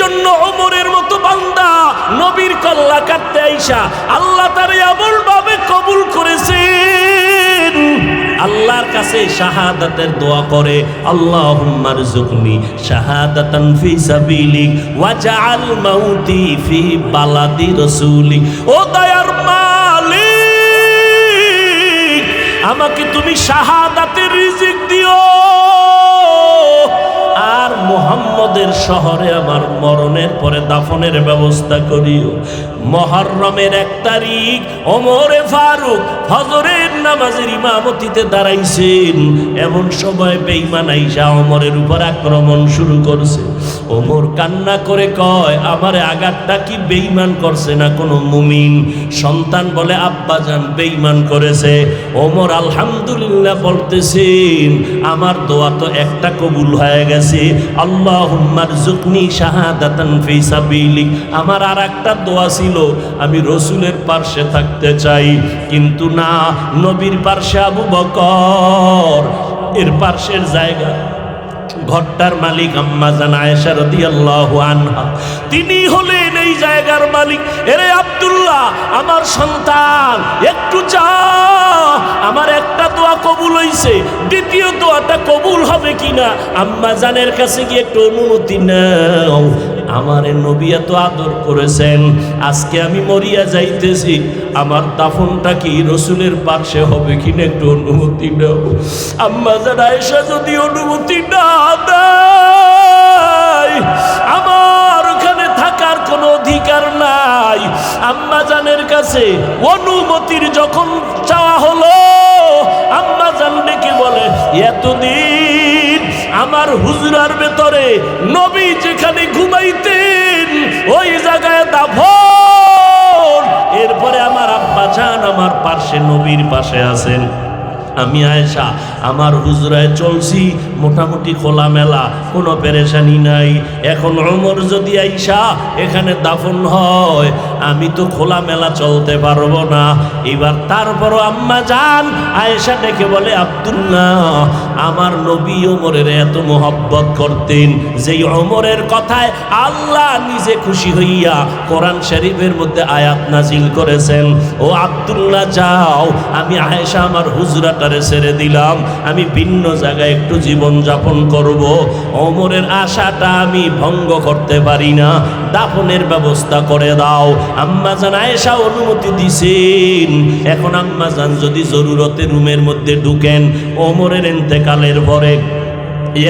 জন্য ওমরের মতো বান্দা নবীর কল্লা কাটতে আইসা আল্লাহ তার এমন ভাবে কবুল করেছেন, আল্লাহর কাছে শাহাদাতের দোয়া করে, আল্লাহুম্মা রযুকনি শাহাদাতান ফি সাবিলিক ওয়াজআল মাউতি ফি বালাদি রাসূলিক। ও দয়ার মালিক, আমাকে তুমি শাহাদাতের রিজিক দিও আর মুহাম্মদের শহরে আমার মরণের পরে দাফনের ব্যবস্থা করিও। মুহররমের 1 তারিখ ওমরে ফারুক ফজরের নামাজের ইমামতিতে দাঁড়াইছেন, এমন সময় বেঈমান আইসা ওমরের উপর আক্রমণ শুরু করছে। ওমর কান্না করে কয়, আমারে আঘাতটা কি বেঈমান করছে না কোনো মুমিন? সন্তান বলে, আব্বাজান বেঈমান করেছে। ওমর আলহামদুলিল্লাহ বলতেছেন, আমার দোয়া তো একটা কবুল হয়ে গেছে, আল্লাহুম্মা রযুকনি শাহাদাতান ফি সাবিলিক। আমার আর একটা দোয়া ছিল, আমি রসুলের পার্শ্বে থাকতে চাই, কিন্তু না, নবীর পার্শ্বে আবু বকর, এর পার্শ্বের জায়গা ঘরটার মালিক আম্মা জান আয়েশা রাদিয়াল্লাহু আনহা, তিনি হলেন এই জায়গার মালিক। এরে আব্দুল্লাহ, আমার সন্তান একটু চা, আমার একটা দোয়া কবুল হইছে, দ্বিতীয় দোয়াটা কবুল হবে কিনা আম্মা জানের কাছে গিয়ে একটু অনুমতি নাও। আমারে নবী এত আদর করেছেন, আজকে আমি মরিয়া যাইতেছি, আমার দাফনটা কি রসুলের পাশে হবে কিনা একটু অনুমতি নাও। আম্মা জান আয়েশা যদি অনুমতি না দেয়, আমার ওখানে থাকার কোনো অধিকার নাই। আম্মা জানের কাছে অনুমতির যখন চাওয়া হলো, আম্মা জান ডেকে বলে, এতদিন আমার হুজরার ভেতরে নবী যেখানে ঘুমাইতেন ওই জায়গায় দাফন, এরপরে আমার আব্বা জান আমার পাশে নবীর পাশে আছেন। আমি আয়েশা আমার হুজরায় চলছি মোটামুটি খোলামেলা, কোনো পেরেশানি নাই। এখন ওমর যদি আয়েশা এখানে দাফন হয়, আমি তো খোলামেলা চলতে পারবো না। এবার তারপরও আম্মা জান আয়েশা ডেকে বলে, আব্দুল্লাহ, আমার নবী ওমরের এত মোহব্বত করতেন, যেই ওমরের কথায় আল্লাহ নিজে খুশি হইয়া কোরআন শরীফের মধ্যে আয়াত নাজিল করেছেন, ও আব্দুল্লাহ যাও, আমি আয়েশা আমার হুজরাটা ছেড়ে দিলাম, আমি ভিন্ন জায়গায় একটু জীবন যাপন করব। ওমরের আশাটা আমি ভঙ্গ করতে পারি না, দাফনের ব্যবস্থা করে দাও। আম্মা জান আয়েশা অনুমতি দিছেন। এখন আম্মা জান যদি জরুরতে রুমের মধ্যে ঢুকেন, ওমরের ইন্তেকালের পরে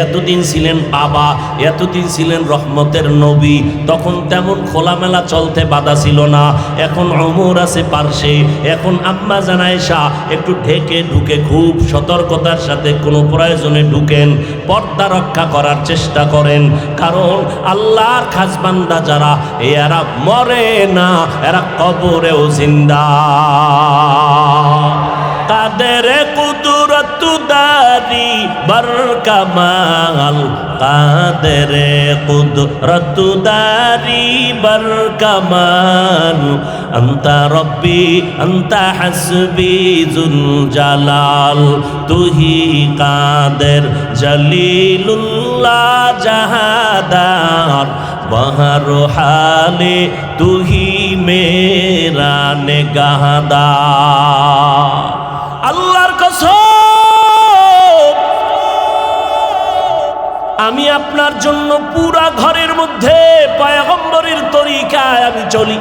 এতদিন ছিলেন বাবা, এতদিন ছিলেন রহমতের নবী, তখন তেমন খোলামেলা চলতে বাধা ছিল না। এখন ওমর আছে পার্শ্বে, এখন আম্মা জান আয়েশা একটু ঢেকে ঢুকে খুব সতর্কতার সাথে কোনো প্রয়োজনে ঢুকেন, পর্দা রক্ষা করার চেষ্টা করেন। কারণ আল্লাহর খাস বান্দা যারা, এরা মরে না, এরা কবরেও জিন্দা। কাদের কুদরত দারি বরকামাল, কাদের কুদরত দারি বরকামাল, আনতা রব্বি আনতা হাসবি জুল জালাল, তুহি কাদের জলিলুল্লাহ জাহাদার, বহর হালে তুহি মেরা নেগাহদার। আল্লাহর কসম, আমি আপনার জন্য পুরা ঘরের মধ্যে পয়গম্বরের তরিকায় আমি চলি,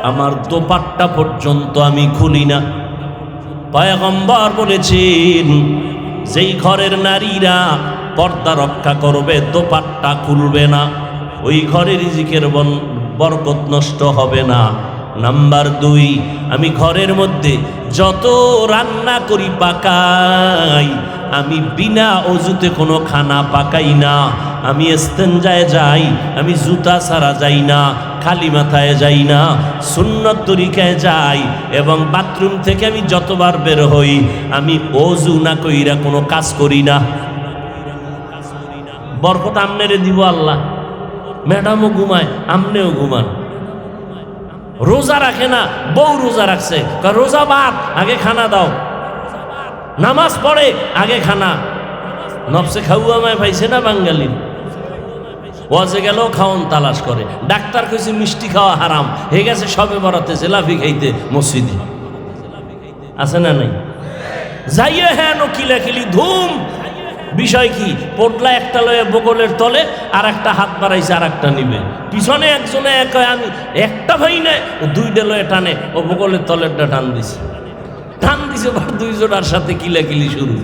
আমার দোপাট্টা পর্যন্ত আমি খুলি না। পয়গম্বর বলেছেন, যেই ঘরের নারীরা পর্দা রক্ষা করবে, দোপাট্টা খুলবে না, ওই ঘরে রিজিকের বরকত নষ্ট হবে না। নাম্বার 2, আমি ঘরের মধ্যে যত রান্না করি পাকাই, আমি বিনা অজুতে কোনো খানা পাকাই না। আমি ইস্তেঞ্জায় যাই, আমি জুতা ছাড়া যাই না, খালি মাথায় যাই না, সুন্নত তরিকায় যাই। এবং বাথরুম থেকে আমি যতবার বের হই, আমি অজু না কইরা কোনো কাজ করি না। বরকত আমনেরে দিব আল্লাহ। ম্যাডামও ঘুমায়, আমনেও ঘুমান। রোজা রাখে না, বউ রোজা রাখছে, রোজা বাদ, আগে খানা দাও। নামাজ পড়ে, আগে খানা। নফসে খাওয়া মায় পাইছে না বাঙালি। ওয়াজে গেল খাওন তালাশ করে, ডাক্তার কইছে মিষ্টি খাওয়া হারাম, হয়ে গেছে সবে বরাতে জেলাফি খাইতে মসজিদে। আছে না নাই? যাইয়ে হ্যাঁ কিলাকিলি ধুম। বিষয় কি? পোটলা একটা লয়ে বগলের তলে, আর একটা হাত বাড়াইছে আর একটা নিবে, পিছনে একজনে আমি একটা ভাই নেয়, ও দুইটা লয়ে টানে, ও বগলের তলেরটা টান দিছে দুইজনের সাথে কিলাকিলি শুরু।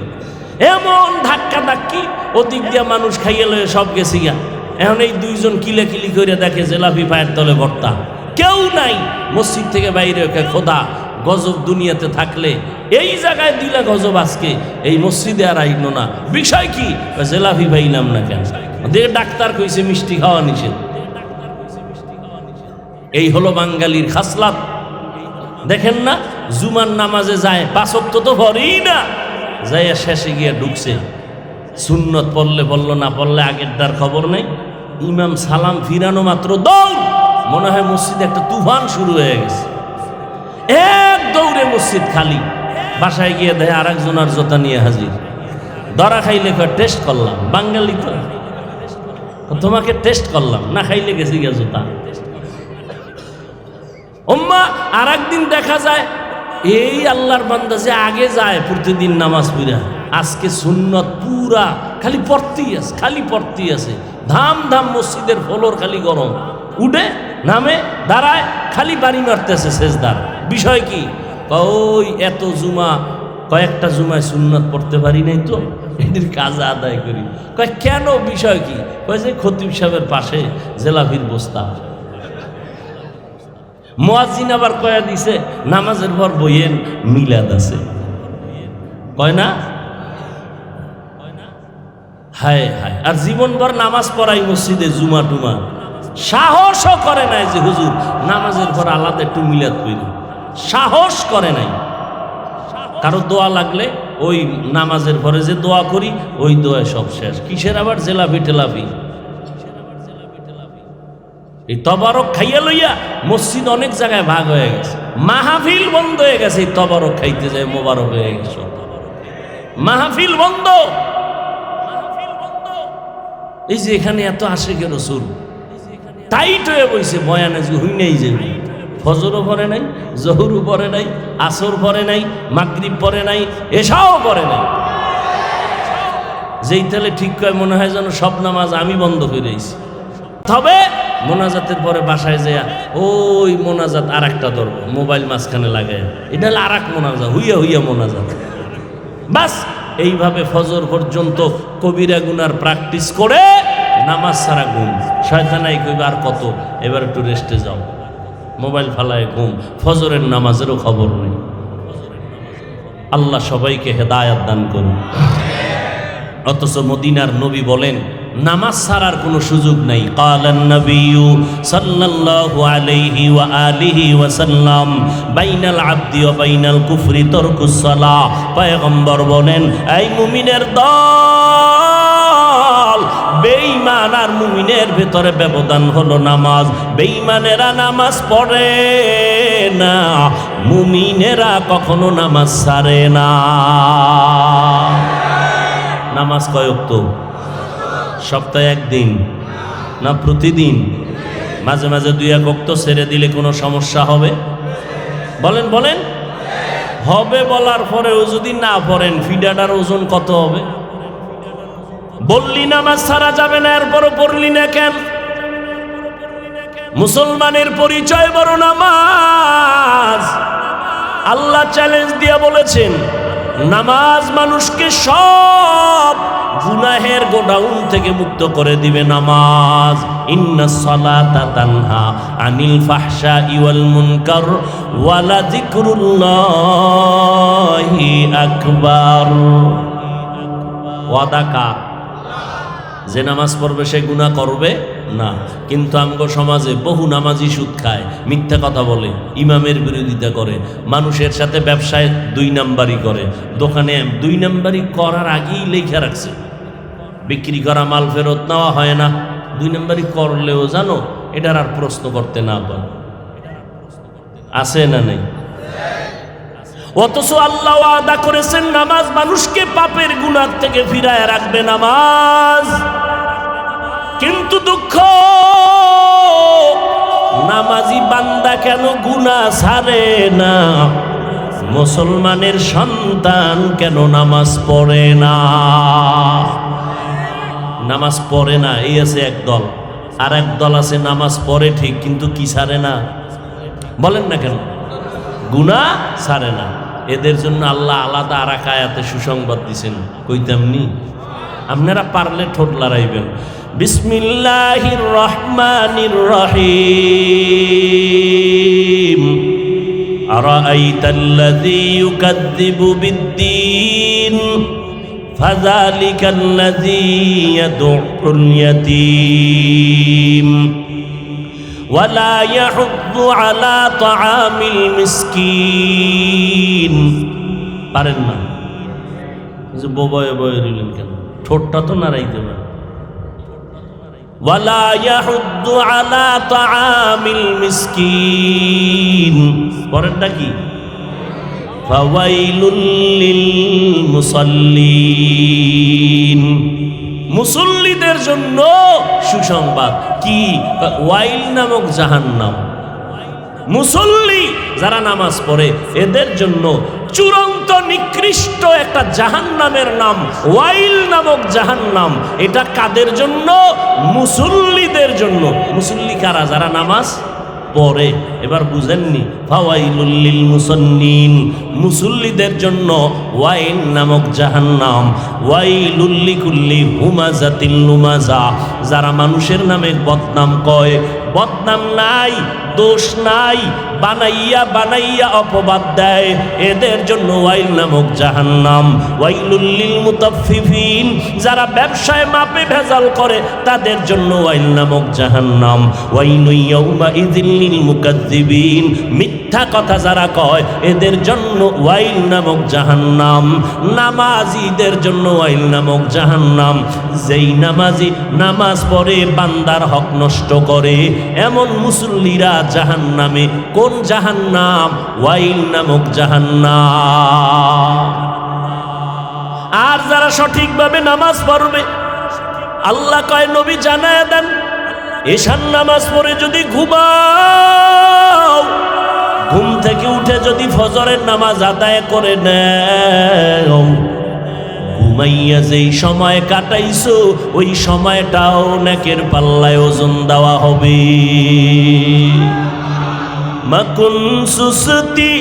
এমন ধাক্কা ধাক্কি, ওদিক দিয়া মানুষ খাইয়ে লয়ে সব গেছি গা। এখন এই দুইজন কিলাকিলি করে দেখে জেলাপি পায়ের তলে ভর্তা, কেউ নাই। মসজিদ থেকে বাইরে খোদা গজব দুনিয়াতে থাকলে এই জায়গায় দিলা গজব, আজকে এই মসজিদে আর আইনো না। বিষয় কি? জেলাপি পাইলাম না কেন? দেখে ডাক্তার কইছে মিষ্টি খাওয়া নিষেধ। এই হলো বাঙালির খাসলাত। দেখেন না, জুমার নামাজে যায়, 5 ওয়াক্ত তো পড়েই না, যাইয়া শেষে গিয়ে ঢুকছে। সুন্নত পড়লে পড়লো, না পড়লে আগেরটার খবর নেই। ইমাম সালাম ফিরানো মাত্র দৌড়, মনে হয় মসজিদে একটা তুফান শুরু হয়ে গেছে। এক দৌড়ে মসজিদ খালি। বাসায় গিয়ে দেখে আর একজনের জোতা নিয়ে হাজির। ধরা খাইলে টেস্ট করলাম, বাঙালি তো, তোমাকে টেস্ট করলাম, না খাইলে গেছি গিয়া জোতা। ওম্মা আর একদিন দেখা যায় এই আল্লাহর বান্দা যে আগে যায় প্রতিদিন নামাজ পড়া, আজকে সুন্নত পুরা খালি পড়তেই আছে, ধাম ধাম মসজিদের ফ্লোর খালি গরম, উঠে নামে দাঁড়ায়, খালি বাড়ি মারতেছে সেজদার। বিষয় কি? ওই এত জুমা, কয়েকটা জুমায় সুন্নত পড়তে পারি নাই তো, এদের কাজ আদায় করি। কয় কেন? বিষয় কি? কয় যে খতিব সাহেবের পাশে জেলাফির বস্তা। মুয়াজ্জিন আবার কয়া দিছে নামাজের পর বইয়ের মিলাদ আছে, কয় না? হায় হায়। আর জীবনভর নামাজ পড়াই মসজিদে জুমা টুমা, সাহসও করে নাই যে হুজুর নামাজের পর আলাদা একটু মিলাদ করি, সাহস করে নাই। কারো দোয়া লাগলে ওই নামাজের পরে যে দোয়া করি, ওই দোয়ায় সব শেষ। কিসের আবার জেলাফি টেলাফি? এই তবারক খাইয়া লইয়া মসজিদ অনেক জায়গায় ভাগ হয়ে গেছে, মাহফিল বন্ধ হয়ে গেছে। এই তবারক খাইতে যায় মোবারক হয়ে গেছে, মাহফিল বন্ধ। এই যে এখানে এত আশিকের রাসূল টাইট হয়ে বইছে, বয়ানে হুই নেই, যে ফজরও পড়ে নাই, জোহরও পড়ে নাই, আসর পড়ে নাই, মাগরিব পড়ে নাই, এশাও পড়ে নাই। যেই তাহলে ঠিক কয় মনে হয় যেন সব নামাজ আমি বন্ধ করে দিয়েছি। তবে মোনাজাতের পরে বাসায় যায় ওই মোনাজাত আর একটা ধরবো, মোবাইল মাঝখানে লাগায়, এটা হলো আর এক মোনাজাত, হইয়া মোনাজাত। বাস এইভাবে ফজর পর্যন্ত কবিরা গুনার প্র্যাকটিস করে নামাজ ছাড়া ঘুম। শয়তানাই কইবে আর কত, এবার একটু রেস্টে যাও, মোবাইল ফালায় ঘুম, ফজরের নামাজেরও খবর নেই। আল্লাহ সবাইকে হেদায়াত দান করুন। অথচ মদিনার নবী বলেন নামাজ ছাড়ার কোনো সুযোগ নাই। কালান নবিয়্যু সাল্লাল্লাহু আলাইহি ওয়া আলিহি ওয়া সাল্লাম বাইনাল আবদি ওয়া বাইনাল কুফরি তারকুস সালাহ। পয়গম্বর বলেন, এই মুমিনের দল, বেঈমান আর মুমিনের ভেতরে ব্যবধান হলো নামাজ। বেঈমানেরা নামাজ পড়ে না, মুমিনেরা কখনো নামাজ ছাড়ে না। নামাজ কয় ওয়াক্ত? সপ্তাহে একদিন না প্রতিদিন? মাঝে মাঝে 2-1 ওয়াক্ত ছেড়ে দিলে কোনো সমস্যা হবে? বলেন বলেন। হবে বলার পরেও যদি না পড়েন, ফিডাটার ওজন কত হবে? বললি নামাজ ছাড়া যাবে না, এরপরও পড়লি না কেন? মুসলমানের পরিচয় বড় নামাজ। আল্লাহ চ্যালেঞ্জ দিয়ে বলেছেন, নামাজ মানুষকে সব গুনাহের গোডাউন থেকে মুক্ত করে দিবে। নামাজ ইন্নাস সালাতা তানহা আনিল ফাহশাই ওয়াল মুনকার ওয়া লাযিকরুল্লাহি আকবার। ওয়াদা কার? যে নামাজ পড়বে সে গুনাহ করবে না। কিন্তু আমগো সমাজে বহু নামাজি সুদ খায়, মিথ্যা কথা বলে, ইমামের বিরোধিতা করে, মানুষের সাথে ব্যবসায় 2 নাম্বারি করে, দোকানে 2 নাম্বারি করার আগেই লেখা রাখছে বিক্রি করা মাল ফেরত নেওয়া হয় না। 2 নাম্বারি করলেও জানো এটার আর প্রশ্ন করতে না পারে, আছে না নেই? অথচ আল্লাহ ওয়াদা করেছেন নামাজ মানুষকে পাপের গুনাহ থেকে ফিরায় রাখবে। নামাজ কিন্তু দুঃখ, নামাজি বান্দা কেন গুনাহ ছাড়ে না? মুসলমানের সন্তান কেন নামাজ পড়ে না? নামাজ পড়ে না এই আছে এক দল, আর এক দল আছে নামাজ পড়ে ঠিক কিন্তু কি ছাড়ে না? বলেন না কেন? গুনাহ ছাড়ে না। এদের জন্য আল্লাহ আলাদা আর এক আয়াতে সুসংবাদ দিছেন, কইতামনি? আপনারা পারলে ঠোঁট লড়াইবেন। বিসমিল্লাহির রহমানির রহিম। আরাআইতাল্লাযী ইউকাযযিবু বিদ্দীন ফাযালিকাল্লাযী ইয়াদউল ইয়াতীম ওয়ালা ইয়াহুদ্দু আলা তাআমিল মিসকিন। পারেন না? যে বয়ে বয়ে রইলেন কেন? ঠোঁটটা তো নাড়াইতে পারে। ওয়ালা ইয়াহুদ্দু আলা তাআমিল মিসকিন। পরেরটা কি? ফাওয়াইলুল লিল মুসাল্লিন। মুসল্লিদের জন্য সুসংবাদ কি? ওয়াইল নামক জাহান্নাম। মুসল্লি যারা নামাজ পড়ে এদের জন্য চূড়ান্ত নিকৃষ্ট একটা জাহান্নামের নাম ওয়াইল নামক জাহান্নাম। এটা কাদের জন্য? মুসল্লিদের জন্য। মুসল্লি কারা? যারা নামাজ পড়ে। এবার বুঝেননি? ফাওয়াইলুল লিল মুসাল্লিন, মুসল্লিদের জন্য ওয়াইল নামক জাহান্নাম। ওয়াইলুল লিকুল্লি হুমাজাতিল লুমাজা, যারা মানুষের নামে বদনাম কয়, বদনাম নাই, দোষ নাই, বানাইয়া বানাইয়া অপবাদ দেয়, এদের জন্য ওয়াইল নামক জাহান্নাম। ওয়াইলুল লিল মুতাফফিফিন, যারা ব্যবসায় মাপে ভেজাল করে তাদের জন্য ওয়াইল নামক জাহান্নাম। ওয়াইলু ইয়াউমা ইযিল লিল মুকাজ্জিবিন, মিথ্যা কথা যারা কয় এদের জন্য ওয়াইল নামক জাহান্নাম। নামাজীদের জন্য ওয়াইল নামক জাহান্নাম। যেই নামাজি নামাজ পড়ে বান্দার হক নষ্ট করে এমন মুসল্লিরা জাহান্নামে। কোন জাহান্নাম? ওয়াইল নামক জাহান্নাম। আর যারা সঠিকভাবে নামাজ পড়বে, আল্লাহ কয় নবী জানায়া দেন, এশার নামাজ পড়ে যদি ঘুমাও, ঘুম থেকে উঠে যদি ফজরের নামাজ আদায় করে নেও, ঘুমাইয়া যেই সময় কাটাইছো ওই সময়টাও নেকের পাল্লায় ওজন দেওয়া হবে। মকুন সুস্তি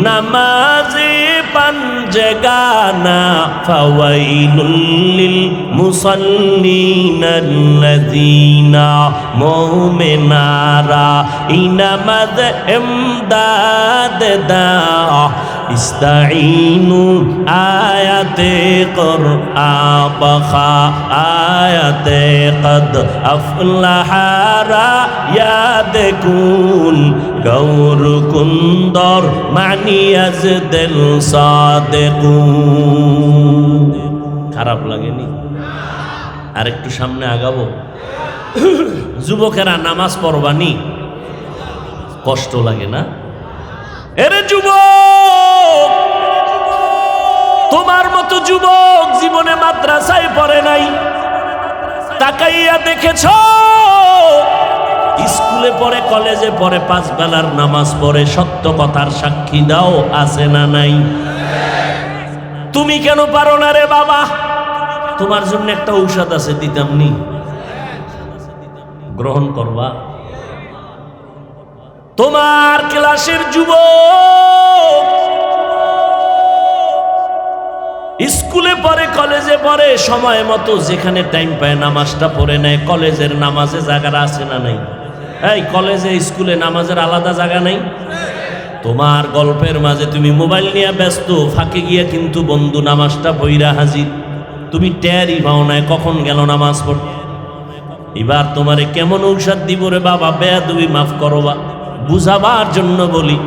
নামাজে পাঞ্জগানা ফাওয়াইলুল লিল মুসাল্লিনাল্লাযীনা মুমিনারা ইনামাজ ইমদাদ দা ইস্তাঈনু আয়াতে কুরআবখা আয়াতে কদ আফলাহারা ইয়াদকুন গৌর কুন্দর মানিয়াজ দিল সাদেকুন। খারাপ লাগেনি? আর একটু সামনে আগাবো। যুবকেরা নামাজ পড়বানি, কষ্ট লাগে না? এরে যুবক, তোমার মতো যুবক জীবনে মাদ্রাসায় পড়ে নাই, তাকাইয়া দেখেছ? স্কুলে পড়ে, কলেজে পড়ে, 5 বেলার নামাজ পড়ে, সত্য কথার সাক্ষী দাও, আছে না নাই? তুমি কেন পারো না রে বাবা? তোমার জন্য একটা ঔষধ আছে, দিতামনি? গ্রহণ করবা? তোমার ক্লাসের যুবক স্কুলে পড়ে, কলেজে পড়ে, সময় মতো যেখানে টাইম পায় নামাজটা পড়ে নেয়। কলেজের নামাজে জায়গা আছে না নাই? এই কলেজে স্কুলে নামাজের আলাদা জায়গা নেই? তোমার গল্পের মাঝে তুমি মোবাইল নিয়ে ব্যস্ত, ফাঁকে গিয়া কিন্তু বন্ধু নামাজটা পইরা হাজির। তুমি টেরই পাও না কখন গেল নামাজ পড়তে। এবার তোমারে কেমন ঔষধ দিব রে বাবা? বেয়াদবি মাফ করবা, বুঝাবার জন্য বলি।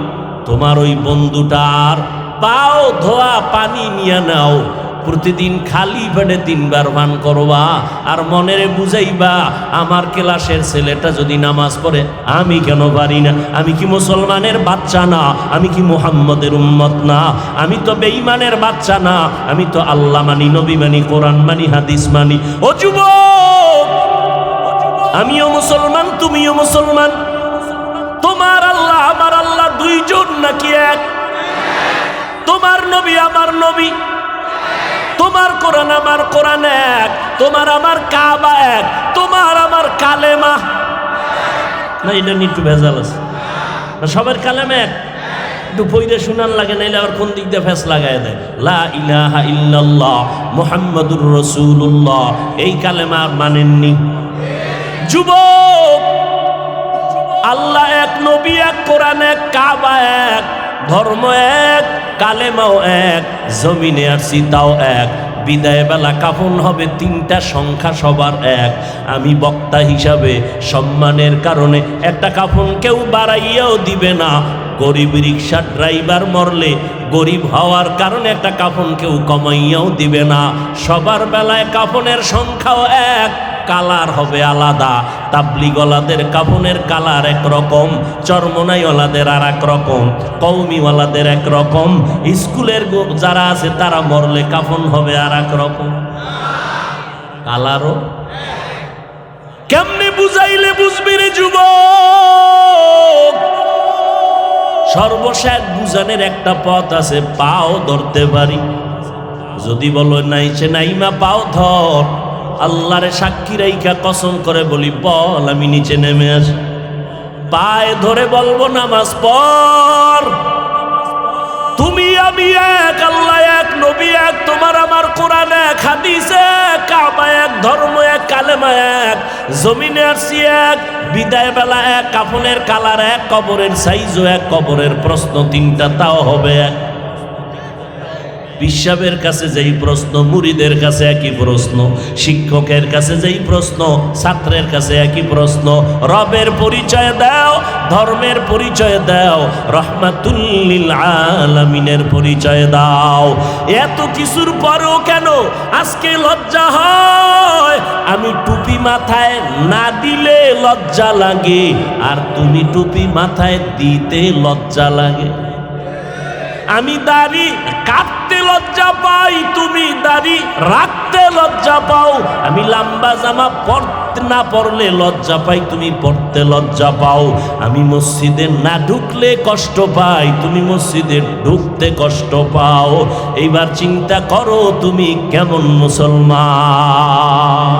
তোমার ওই বন্ধুটার পাও ধোয়া পানি নিয়ে নাও, প্রতিদিন খালি পেটে 3 বার পান করবা, আর মনেরে বুঝাইবা আমার ক্লাসের ছেলেটা যদি নামাজ পড়ে আমি কেন পারি না? আমি কি মুসলমানের বাচ্চা না? আমি কি মুহাম্মদের উম্মত না? আমি তো বেঈমানের বাচ্চা না? আমি তো আল্লাহ মানি, নবী মানি, কোরআন মানি, হাদিস মানি। ও যুবক, আমিও মুসলমান, তুমিও মুসলমান। তোমার আল্লাহ আমার আল্লাহ দুইজন নাকি এক? তোমার নবী আমার নবী, তোমার কোরআন আমার কোরআন এক, তোমার আমার কাবা এক, তোমার আমার কালেমা না? এটা নিয়ে একটু ভেজাল আছে না? সবার কালেমা এক? একটু পইরে শুনান লাগে, নাইলে আবার কোন দিক দিয়ে ফেস লাগায় দেয়। লা ইলাহা ইল্লাল্লাহ মুহাম্মাদুর রাসূলুল্লাহ, এই কালেমা মানেননি? যুবক, আল্লাহ এক, নবী এক, কোরআন এক, কাবা এক, ধর্ম এক, কালেমাও এক, জমিনে আর সীতাও এক। বিদায় বেলা কাফন হবে তিনটা সংখ্যা সবার এক। আমি বক্তা হিসাবে সম্মানের কারণে একটা কাফন কেউ বাড়াইয়াও দিবে না। গরিব রিক্সার ড্রাইভার মরলে গরিব হওয়ার কারণে একটা কাফন কেউ কমাইয়াও দিবে না। সবার বেলায় কাফনের সংখ্যাও এক, কালার হবে আলাদা। তাবলিগওয়ালাদের কাফনের কালার একরকম, চরমনাইওয়ালাদের আর এক রকম, কওমিওয়ালাদের এক রকম, স্কুলের যারা আছে তারা মরলে কাফন হবে আর এক রকম। কালারও কেমনে বুঝাইলে বুঝবি রে যুবক? সর্বশেষ বুঝানোর একটা পথ আছে, পাও ধরতে পারি। যদি বলো নাইছে নাইমা পাও ধর, আল্লাহরে সাক্ষী রাইখা কসম করে বলি, বল আমি নিচে নেমে আসি। পায়ে ধরে বলবো নামাজ পড়। তুমি আমি এক, আল্লাহ এক, নবী এক, তোমার আমার কোরআন এক, হাদিস এক, কাবা এক, ধর্ম এক, কালেমা এক, জমিনে আসছি এক, বিদায় বেলা এক, কাফনের কালার এক, কবরের সাইজও এক, কবরের প্রশ্ন তিনটা তাও হবে এক। বিশ্বাবের কাছে যেই প্রশ্ন, মুরিদের কাছে একই প্রশ্ন, শিক্ষকের কাছে যেই প্রশ্ন, ছাত্রের কাছে একই প্রশ্ন। রবের পরিচয় দাও, ধর্মের পরিচয় দাও, রহমাতুল লিল আলামিনের পরিচয় দাও। এত কিছুর পরেও কেন আজকে লজ্জা হয়? আমি টুপি মাথায় না দিলে লজ্জা লাগে, আর তুমি টুপি মাথায় দিতে লজ্জা লাগে। আমি দাড়ি কাটতে লজ্জা পাই, তুমি দাড়ি রাখতে লজ্জা পাও। আমি লম্বা জামা পরতে না পরলে লজ্জা পাই, তুমি পড়তে লজ্জা পাও। আমি মসজিদে না ঢুকলে কষ্ট পাই, তুমি মসজিদে ঢুকতে কষ্ট পাও। এইবার চিন্তা করো তুমি কেমন মুসলমান?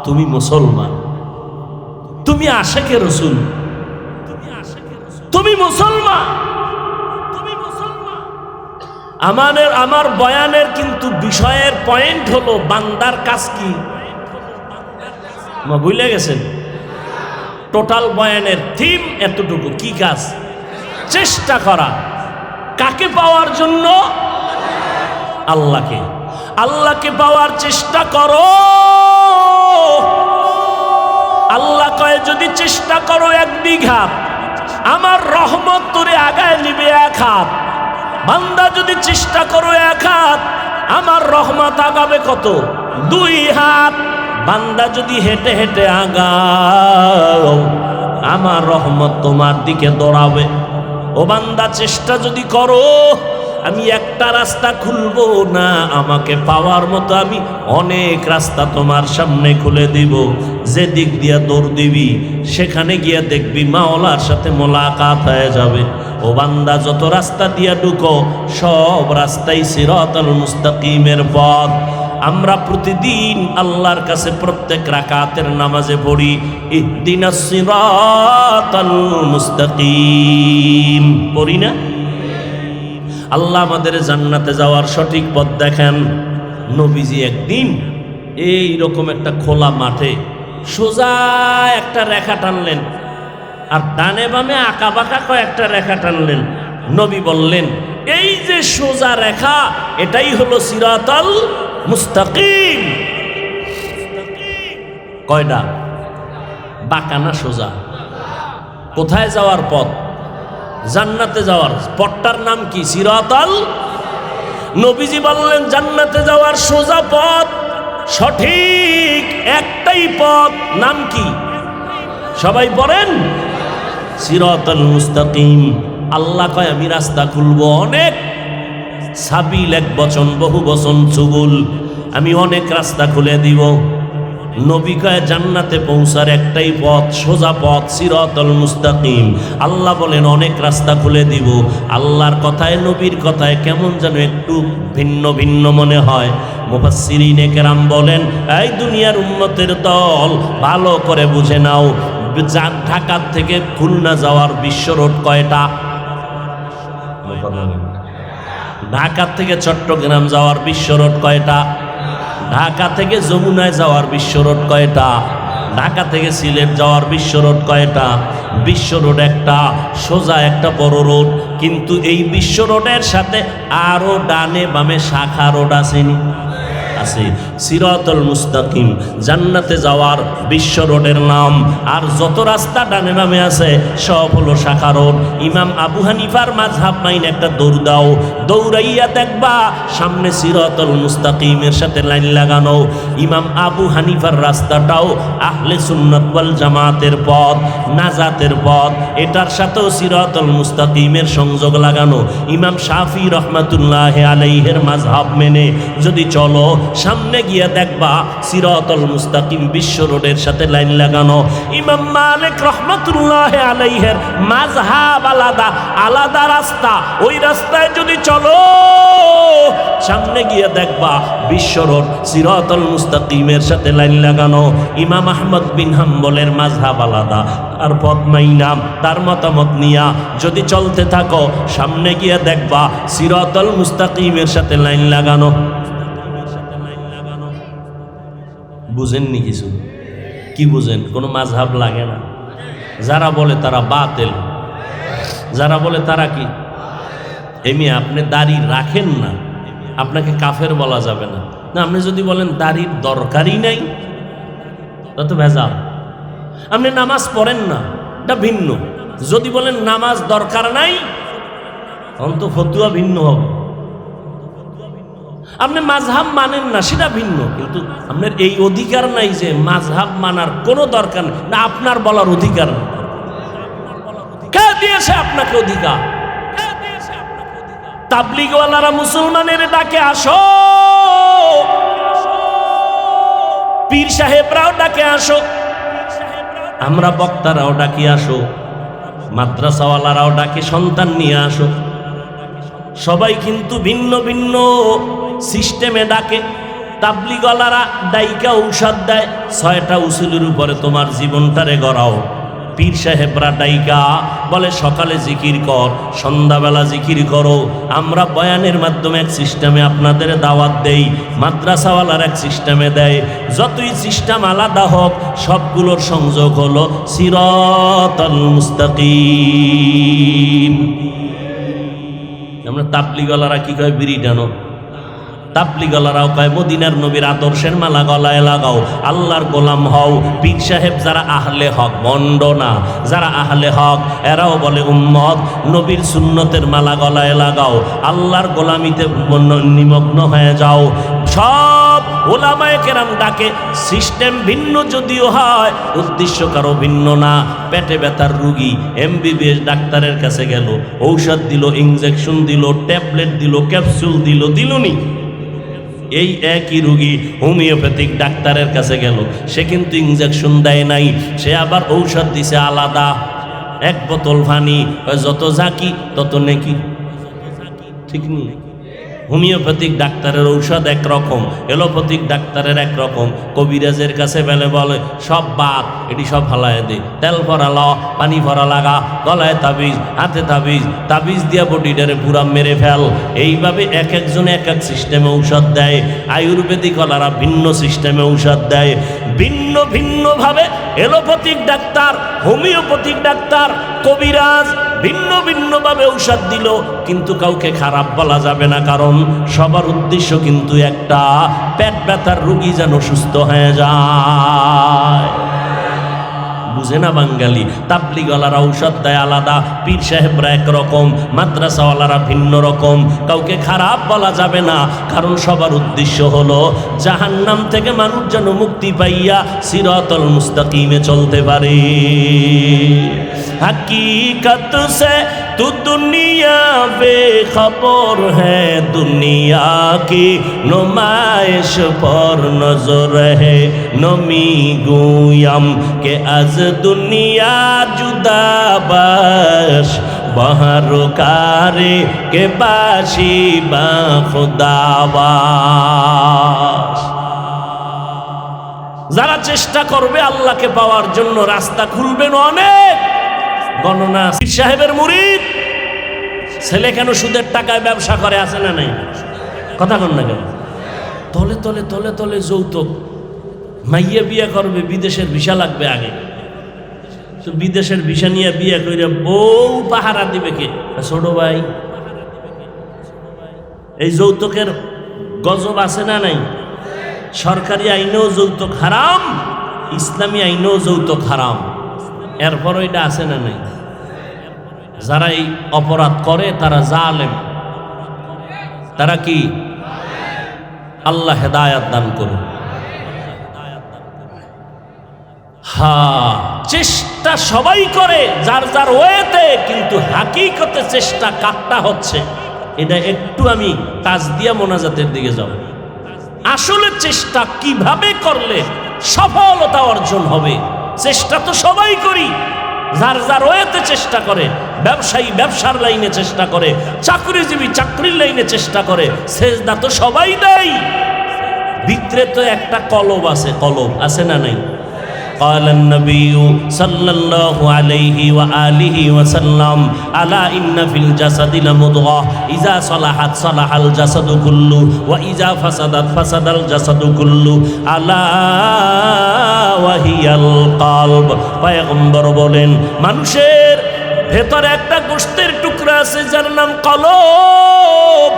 তুমি মুসলমান, তুমি আশিকে রাসূল, তুমি মুসলমান। আমার বয়ানের কিন্তু বিষয়ের পয়েন্ট হলো বান্দার কাজ কি? ভুলে গেছেন? টোটাল বয়ানের থিম এতটুকু। কি কাজ? চেষ্টা করা। কাকে পাওয়ার জন্য? আল্লাহকে। আল্লাহকে পাওয়ার চেষ্টা করো। আল্লাহ কয় যদি চেষ্টা করো 1 বিঘা, আমার রহমত তোরে আগায় নিবে 1 হাত। বান্দা যদি চেষ্টা করো 1 হাত, আমার রহমত আগাবে কত? 2 হাত। বান্দা যদি হেঁটে হেঁটে আগাও, আমার রহমত তোমার দিকে দৌড়াবে। ও বান্দা চেষ্টা যদি করো, আমি একটা রাস্তা খুলবো না, আমাকে পাওয়ার মতো আমি অনেক রাস্তা তোমার সামনে খুলে দিব। যে দিক দিয়ে দৌড় দিবি, সেখানে গিয়ে দেখবি মাওলার সাথে মোলাকাত হয়ে যাবে। ও বান্দা যত রাস্তা দিয়া ঢুকো, সব রাস্তাই সিরাতাল মুস্তাকিমের পথ। আমরা প্রতিদিন আল্লাহর কাছে প্রত্যেক রাকাতের নামাজে পড়ি, ইহদিনাস সিরাতাল মুস্তাকিম, পড়ি না? আল্লাহ আমাদের জান্নাতে যাওয়ার সঠিক পথ দেখান। নবীজি একদিন এই রকম একটা খোলা মাঠে সোজা একটা রেখা টানলেন, আর ডানে বামে আঁকা বাঁকা কয়েকটা রেখা টানলেন। নবী বললেন, এই যে সোজা রেখা, এটাই হলো সিরাতাল মুস্তাকিম। কয়টা? বাঁকা না সোজা? কোথায় যাওয়ার পথ? জান্নাতে যাওয়ার পথটার নাম কি? সিরাতাল। নবীজি বললেন জান্নাতে যাওয়ার সোজা পথ, সঠিক একটাই পথ, নাম কি? সবাই বলেন, সিরাতাল মুস্তাকিম। আল্লাহ কয় আমি রাস্তা খুলবো অনেক। সাবিল এক বচন, বহু বচন সুবুল। আমি অনেক রাস্তা খুলে দিব। নবী কয় জান্নাতে পৌঁছার একটাই পথ, সোজা পথ, সিরাতুল মুস্তাকিম। আল্লাহ বলেন অনেক রাস্তা খুলে দিব। আল্লাহর কথায় নবীর কথায় কেমন যেন একটু ভিন্ন ভিন্ন মনে হয়। মুফাসসিরিনে কেরাম বলেন, এই দুনিয়ার উম্মতের দল ভালো করে বুঝে নাও, ঢাকা থেকে খুলনা যাওয়ার বিশ্ব রোড কয়টা? ঢাকা থেকে চট্টগ্রাম যাওয়ার বিশ্ব রোড কয়টা? ঢাকা থেকে যমুনায় যাওয়ার বিশ্ব রোড কয়টা? ঢাকা থেকে সিলেট যাওয়ার বিশ্ব রোড কয়টা? বিশ্ব রোড একটা, সোজা একটা বড় রোড। কিন্তু এই বিশ্ব রোডের সাথে আরো ডানে বামে শাখা রোড আসেনি? আছে। সিরাতুল মুস্তাকিম জান্নাতে যাওয়ার বিশ্ব রোডের নাম। আর যত রাস্তা ডানে বামে আছে সব হলো শাখা রোড। ইমাম আবু হানিফার মাযহাব মাইন একটা দৌড় দাও, দৌড়াইয়া দেখবা সামনে সিরাতুল মুস্তাকিমের সাথে লাইন লাগানো। ইমাম আবু হানিফার রাস্তাটাও আহলে সুন্নাত ওয়াল জামাতের পথ, নাজাতের পথ, এটার সাথেও সিরাতুল মুস্তাকিমের সংযোগ লাগানো। ইমাম শাফি রহমাতুল্লাহ আলাইহির মাযহাব মেনে যদি চলো, সামনে গিয়ে দেখবা সিরাতুল মুস্তাকিম বিশ্ব রোডের সাথে লাইন লাগানো। ইমাম মালিক রহমাতুল্লাহ আলাইহির মাযহাব আলাদা, আলাদা রাস্তা। ওই রাস্তায় যদি চলো, সামনে গিয়ে দেখবা বিশ্ব রোড সিরাতুল মুস্তাকিমের সাথে লাইন লাগানো। ইমাম আহমদ বিন হাম্বলের মাযহাব আলাদা, আর পথ মাইনাম তার মতামত নিয়া যদি চলতে থাকো, সামনে গিয়ে দেখবা সিরাতুল মুস্তাকিমের সাথে লাইন লাগানো। বুঝেননি কিছু? কি বুঝেন? কোনো মাযহাব লাগে না। যারা বলে তারা বাতিল, যারা বলে তারা কি? এমনি আপনি দাড়ি রাখেন না, আপনাকে কাফের বলা যাবে না। না, আপনি যদি বলেন দাড়ির দরকারই নাই, তত ভেজাল। আপনি নামাজ পড়েন না, এটা ভিন্ন। যদি বলেন নামাজ দরকার নাই, তখন তো ফতুয়া ভিন্ন হবে। আপনি মাযহাব মানেন না, সেটা ভিন্ন। কিন্তু আপনার এই অধিকার নাই যে মাযহাব মানার কোনো দরকার নেই, না আপনার বলার অধিকার নেই। কে দিয়েছে আপনাকে অধিকার? তাবলীগওয়ালারা মুসলমানের ডাকে আসো, পীর সাহেবরাও ডাকে আসো, আমরা বক্তারাও ডাকি আসো, মাদ্রাসাওয়ালারাও ডাকে সন্তান নিয়ে আসো। সবাই কিন্তু ভিন্ন ভিন্ন সিস্টেমে ডাকে। তাবলীগওয়ালারা ডাইকা ঔষধ দেয়, 6টা উসুলের উপরে তোমার জীবনটারে গড়াও। পীর সাহেবরা ডাইকা বলে সকালে জিকির কর, সন্ধ্যাবেলা জিকির করো। আমরা বয়ানের মাধ্যমে এক সিস্টেমে আপনাদের দাওয়াত দেই, মাদ্রাসাওয়ালার এক সিস্টেমে দেয়। যতই সিস্টেম আলাদা হোক, সবগুলোর সংযোগ হলো সিরাতুল মুস্তাকিম। আমরা তাবলীগওয়ালারা কি কয়? বিড়ি টানো। তাবলীগওয়ালারাও কয় মদিনার নবীর আদর্শের মালা গলায় লাগাও, আল্লাহর গোলাম হও। পীর সাহেব যারা আহলে হক, ভণ্ড না, যারা আহলে হক, এরাও বলে উম্মত নবীর সুন্নতের মালা গলায় লাগাও, আল্লাহর গোলামিতে নিমগ্ন হয়ে যাও। সব ওলামায়ে কেরাম ডাকে, সিস্টেম ভিন্ন যদিও হয়, উদ্দেশ্য কারো ভিন্ন না। পেটে ব্যথার রুগী MBBS ডাক্তারের কাছে গেল, ঔষধ দিল, ইনজেকশন দিল, ট্যাবলেট দিল, ক্যাপসুল দিল, দিলনি। এই একই রুগী হোমিওপ্যাথিক ডাক্তারের কাছে গেল, সে কিন্তু ইনজেকশন দেয় নাই, সে আবার ঔষধ দিছে আলাদা। এক বোতল পানি, যত ঝাঁকি তত নেকি, ঠিক নেই? হোমিওপ্যাথিক ডাক্তারের ঔষধ একরকম, এলোপ্যাথিক ডাক্তারের একরকম। কবিরাজের কাছে বলে সব বাদ, এটি সব ফালায় দে, তেল ভরা ল, পানি ভরা লাগা, গলায় তাবিজ, হাতে তাবিজ, তাবিজ দিয়া বডিটারে পুরা মেরে ফেল। এইভাবে এক একজনে এক এক সিস্টেমে ঔষধ দেয়। আয়ুর্বেদিক ওলারা ভিন্ন সিস্টেমে ঔষধ দেয়, ভিন্ন ভিন্নভাবে। এলোপ্যাথিক ডাক্তার, হোমিওপ্যাথিক ডাক্তার, কবিরাজ ভিন্ন ভিন্নভাবে ঔষধ দিল, কিন্তু কাউকে খারাপ বলা যাবে না, কারণ সবার উদ্দেশ্য কিন্তু একটা, পেট ব্যথার রোগী যেন সুস্থ হয়ে যায়। বুঝে না বাঙালি? তাবলীগওয়ালারা ঔষধ দেয় আলাদা, পীর সাহেবরা একরকম, মাদ্রাসাওয়ালারা ভিন্ন রকম। কাউকে খারাপ বলা যাবে না, কারণ সবার উদ্দেশ্য হলো জাহান্নাম থেকে মানুষ যেন মুক্তি পাইয়া সিরাতুল মুস্তাকিমে চলতে পারে। हकीकत से तू दुनिया बेखबर है, दुनिया की नुमाइश पर नजर है। नमी गुयम के आज दुनिया जुदा बाश, बहरुकारे के बाशी बा खुदाबाश। যারা চেষ্টা করবে আল্লাহকে পাওয়ার জন্য রাস্তা খুলবেন অনেক। গণনা পীর সাহেবের মুরিদ ছেলে কেন সুদের টাকায় ব্যবসা করে, আছে না নাই? কথা কন না কেন? তলে তলে তলে তলে যৌতুক, মাইয়া বিয়ে করবে, বিদেশের ভিসা লাগবে আগে, তো বিদেশের ভিসা নিয়ে বিয়ে করে বউ পাহারা দিবে কে? ছোট ভাই। এই যৌতুকের গজব আছে না নাই? সরকারি আইনেও যৌতুক হারাম, ইসলামী আইনেও যৌতুক হারাম, এরপরও এটা আছে না নাই? যারা এই অপরাধ করে তারা জালেম, তারা কি? আল্লাহ হেদায়াত দান করুন। হ্যাঁ, চেষ্টা সবাই করে যার যার ওয়েতে, কিন্তু হাকিকতে চেষ্টা কাটটা হচ্ছে। এটা একটু আমি কাজ দিয়া মোনাজাতের দিকে যাব। আসলে চেষ্টা কিভাবে করলে সফলতা অর্জন হবে? চেষ্টা তো সবাই করি, যার যার ওয়েতে চেষ্টা করে। ব্যবসায়ী ব্যবসার লাইনে চেষ্টা করে, চাকরিজীবী চাকরির লাইনে চেষ্টা করে। সেজদা তো সবাই দেয়, ভিতরে তো একটা কলব আছে, কলব আছে না নাই? قال النبي صلى الله عليه وآله وسلم ألا إن في الجسد لمضغة إذا صلحت صلح الجسد كله وإذا فسدت فسد الجسد كله ألا وهي القلب। পয়গম্বর বলেন, মানুষের ভেতরে একটা গোশতের টুকরা আছে যার নাম কলব।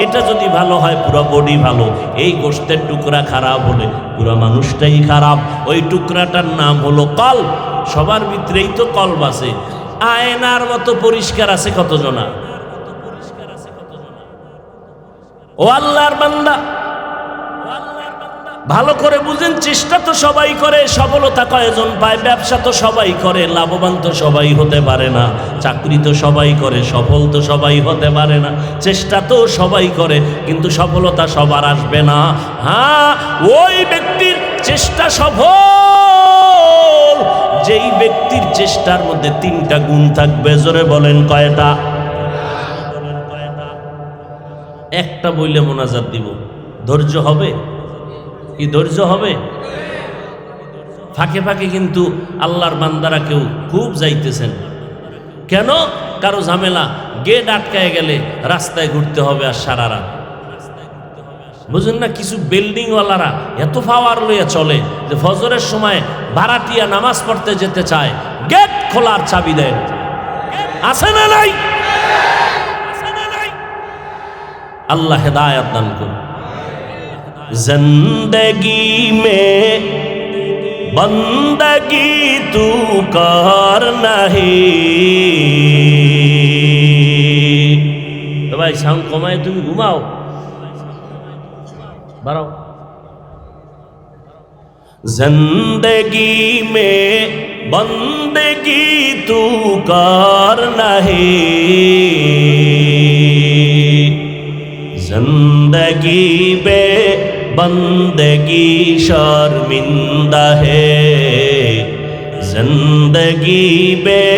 এটা যদি ভালো হয় পুরো বডি ভালো, এই গোশতের টুকরা খারাপ হলে পুরো মানুষটাই খারাপ। ওই টুকরাটার নাম হলো কলব। সবার ভিতরেই তো কলব আছে, আয়নার মতো পরিষ্কার আছে কতজনা? ও আল্লাহর বান্দা, ভালো করে বুঝেন, চেষ্টা তো সবাই করে, সফলতা কয়জন পায়? ব্যবসা তো সবাই করে, লাভবান তো সবাই হতে পারে না। চাকরি তো সবাই করে, সফল তো সবাই হতে পারে না। চেষ্টা তো সবাই করে, কিন্তু সফলতা সবার আসবে না। হ্যাঁ, ওই ব্যক্তির চেষ্টা সফল যেই ব্যক্তির চেষ্টার মধ্যে তিনটা গুণ থাকবে। জোরে বলেন কয়টা? একটা বইলে মোনাজাত দিব। ধৈর্য হবে কি? ধৈর্য হবে? ফাঁকে ফাঁকে কিন্তু আল্লাহর বান্দারা কেউ খুব যাইতেছেন। কেন? কারো ঝামেলা, গেট আটকায় গেলে রাস্তায় ঘুরতে হবে আর সারা রাত। বুঝেন না? কিছু বিল্ডিংওয়ালারা এত পাওয়ার লইয়া চলে যে ফজরের সময় ভাড়াটিয়া নামাজ পড়তে যেতে চায়, গেট খোলার চাবি দেয়। আছে না নাই? আল্লাহ হেদায়াত দান করুন। जिंदगी में बंदगी तू कर नहीं। तो भाई साउंड कमाए, तुम घुमाओ, बढ़ाओ। जिंदगी में बंदगी तू कर नहीं, जिंदगी में बंदगी शर्मिंदा है, जिंदगी में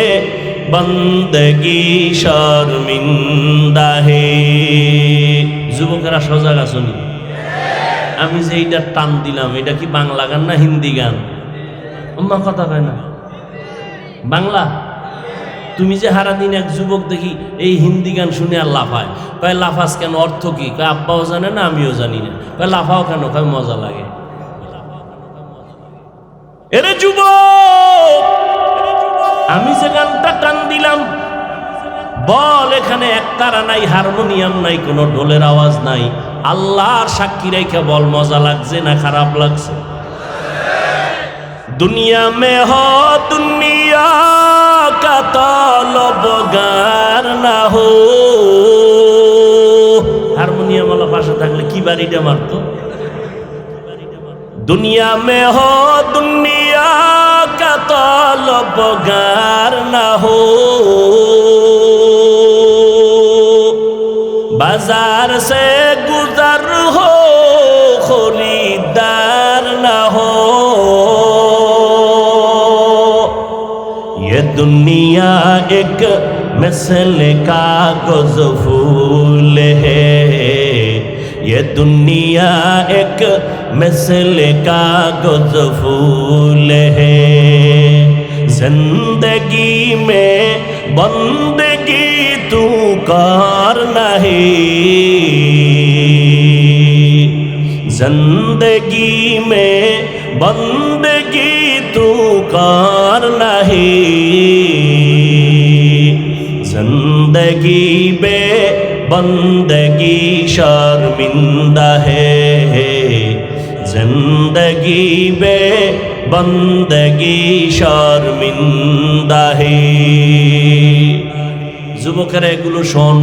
बंदगी शर्मिंदा है। যুবকেরা সজাগ আছেন? আমি যে এইটা টান দিলাম, এটা কি বাংলা গান না হিন্দি গান? অন্য কথা কয় না, বাংলা। তুমি যে হারাদিন এক যুবক দেখি এই হিন্দি গান শুনে আর লাফায়, কয় লাফাস কেন? অর্থ কি? কয় আব্বাও জানে না, আমিও জানি না। কয় লাফাও কেন? কয় মজা লাগে। এরে যুবক, আমি যে গানটা টান দিলাম, বল এখানে একতারা নাই, হারমোনিয়াম নাই, কোনো ঢোলের আওয়াজ নাই, আল্লাহর সাক্ষী রেখে বল মজা লাগছে না খারাপ লাগছে? दुनिया में हो दुनिया का तलबगार ना हो। हारमोनियम वाला पाशे থাকলে কি বাড়িটা মারতো? दुनिया में हो दुनिया का तलबगार न हो, बाजार से गुजर हो खरीदार न हो। ये दुनिया एक मिसल कागज फूल है, ये दुनिया एक मिसल कागज फूल है। जिंदगी में बंदगी तू कर नहीं, जिंदगी में बंदगी तू कर नहीं। जिंदगी बे बंदगी शर्मिंदा है, जिंदगी बे बंदगी शर्मिंदा है। যুবকেরা এগুলো শোন,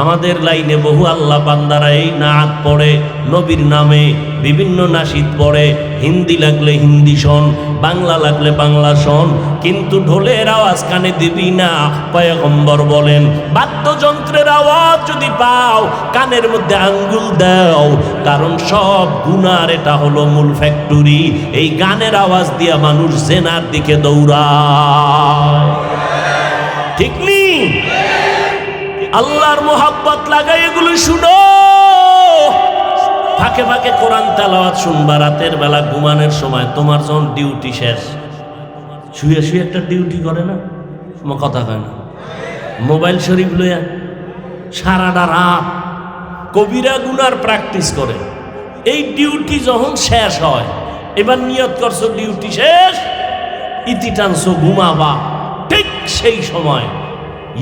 আমাদের লাইনে বহু আল্লাহ বান্দারা এই নাত পড়ে, নবীর নামে বিভিন্ন নাশিদ পড়ে। হিন্দি লাগলে হিন্দি শোন, বাংলা লাগলে বাংলা শোন, কিন্তু ঢোলের আওয়াজ কানে দিবি না। পয়গম্বর বলেন, বাদ্যযন্ত্রের আওয়াজ যদি পাও কানের মধ্যে আঙ্গুল দাও, কারণ সব গুনার এটা হলো মূল ফ্যাক্টরি। এই গানের আওয়াজ দিয়া মানুষ জেনার দিকে দৌড়ায়, ঠিক নি? আল্লাহর মোহাব্বত লাগাই এগুলো শুনো। ফাঁকে ফাঁকে কোরআন তেলাওয়াত শুনবা রাতের বেলা ঘুমানোর সময়। তোমার যখন ডিউটি শেষ, শুয়ে শুয়ে একটা ডিউটি করে না, কথা কয় না, মোবাইল শরীফ লইয়া সারাটা রাত কবিরা গুনার প্র্যাকটিস করে। এই ডিউটি যখন শেষ হয়, এবার নিয়ত করছো ডিউটি শেষ, ইতি টানছো ঘুমাবা, ঠিক সেই সময়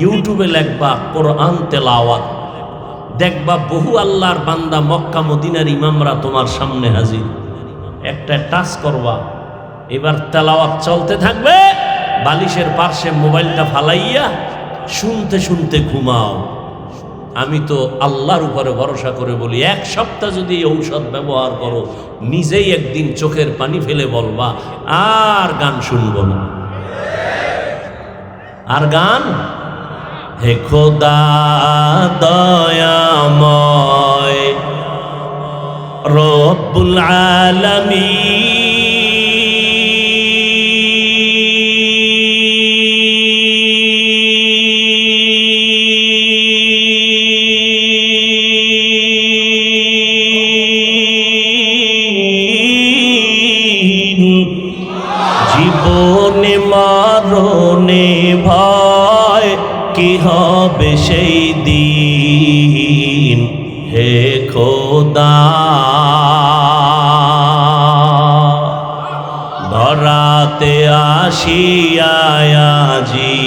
ইউটিউবে লেখবা কোরআন তেলাওয়াত, দেখবা বহু আল্লাহর বান্দা মক্কা মদিনার ইমামরা তোমার সামনে হাজির। একটা টাচ করবা, এবার তেলাওয়াত চলতে থাকবে, বালিশের পার্শ্বে মোবাইলটা ফালাইয়া শুনতে শুনতে ঘুমাও। আমি তো আল্লাহর উপরে ভরসা করে বলি, এক সপ্তাহ যদি এই ঔষধ ব্যবহার করো, নিজেই একদিন চোখের পানি ফেলে বলবা আর গান শুনবো না। আর গান, হে খোদা দয়াময় রব্বুল আলামিন। জীবনে মরণে ভয় কি হবে সেই দিন, হে খোদা ধরাতে আসিয়াজি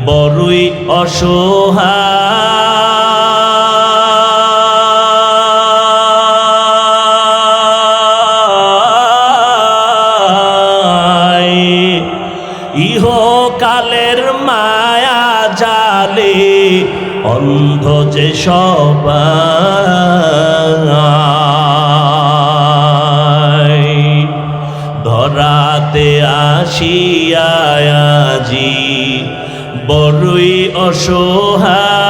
বড়ই অসহায়। ইহকালের মায়া জালে অন্ধ যে সবাই, ধরাতে আসিয়াজি বড়ই অসহায়।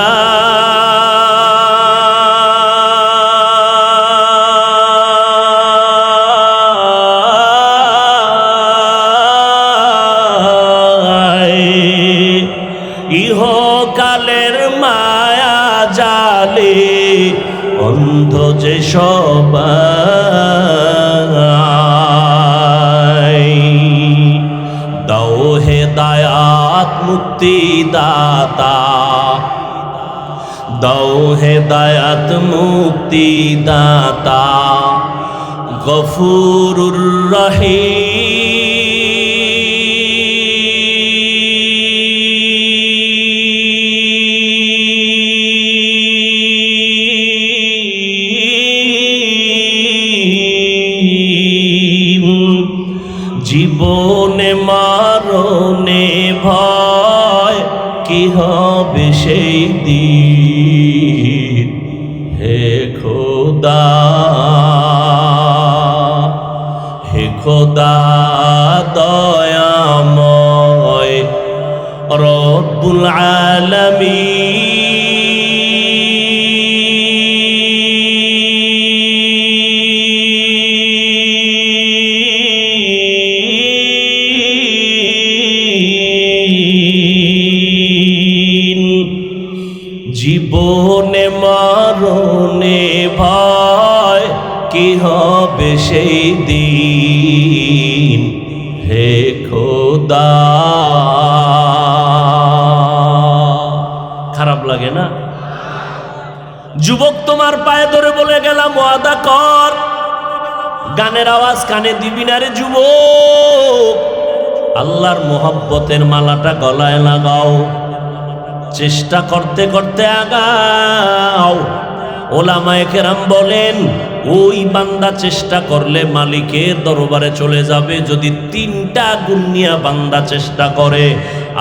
ইহকালের মায়া জালে অন্ধ যে সবাই। দাও হেদায়াত মুক্তি দাতা, দাও হেদায়াত মুক্তি দাতা, গফুরুর রহিম। জীবনে মরণে ভয় কি হবে সেই দিন, হে খোদা হে খোদা দয়া রব্বুল আলামিন। জীবনে মরণে ভয় কি হবে সেই দিন, হে খোদা। খারাপ লাগে না? যুবক তোমার পায়ে ধরে বলে গেলাম ওয়াদা কর, গানের আওয়াজ কানে দিবি না রে যুবক। আল্লাহর মোহাব্বতের মালাটা গলায় লাগাও, চেষ্টা করতে করতে আগাও। ওলামায়ে কেরাম বলেন ওই বান্দা চেষ্টা করলে মালিকের দরবারে চলে যাবে যদি 3টা গুণ নিয়ে বান্দা চেষ্টা করে।